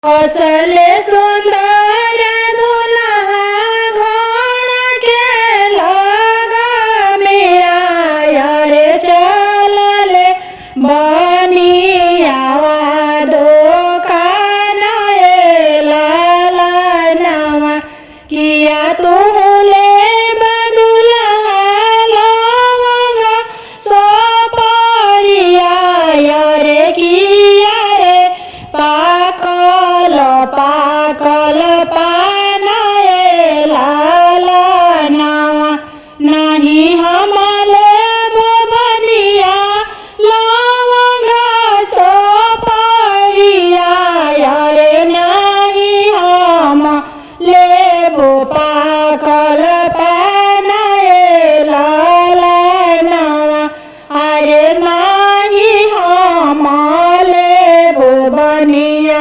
असले सुंदर दुल्हा घोड़ के लगा में आया रे चलले बनियावा दुकान लाला नवा किया तुम ले बदुल्हा लवंगा सोपरिया रे किया रे पाकल पाकल पानाए लाला नवा नहीं हमले बनिया लवंगा सोपरिया रे नहीं हम लेबो पाकल पानाए लाला नवा अरे नहीं हम लेबो बनिया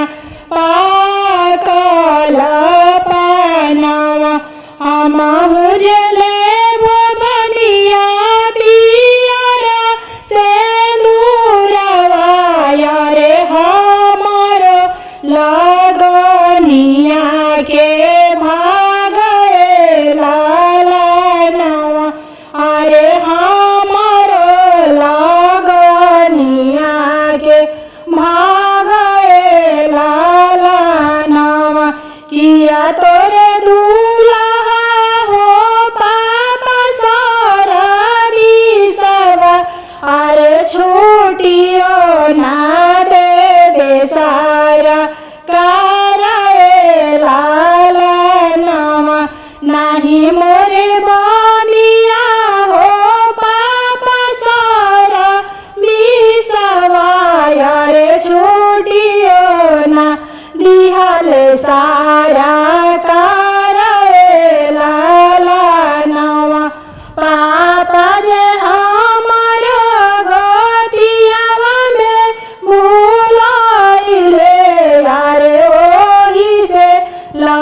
पाकल पानवा हम मुझले बनिया पियरा से दूरवा रे हमरो लगनिया के भागे लाला नवा अरे हमरो लगनिया के भागे लाला नवा किया तोरे दूल्हा हो पापा सारा बिसवा अरे छूटियो ना देबे सारा कराए लाला नवा नहीं मोरे बनिया हो पापा सारा बिसवा रे छूटियो ना दिहले सारा कराए लाला नवा पापा जे हमारो गतियावा में भूलाइले यारे ओही से ला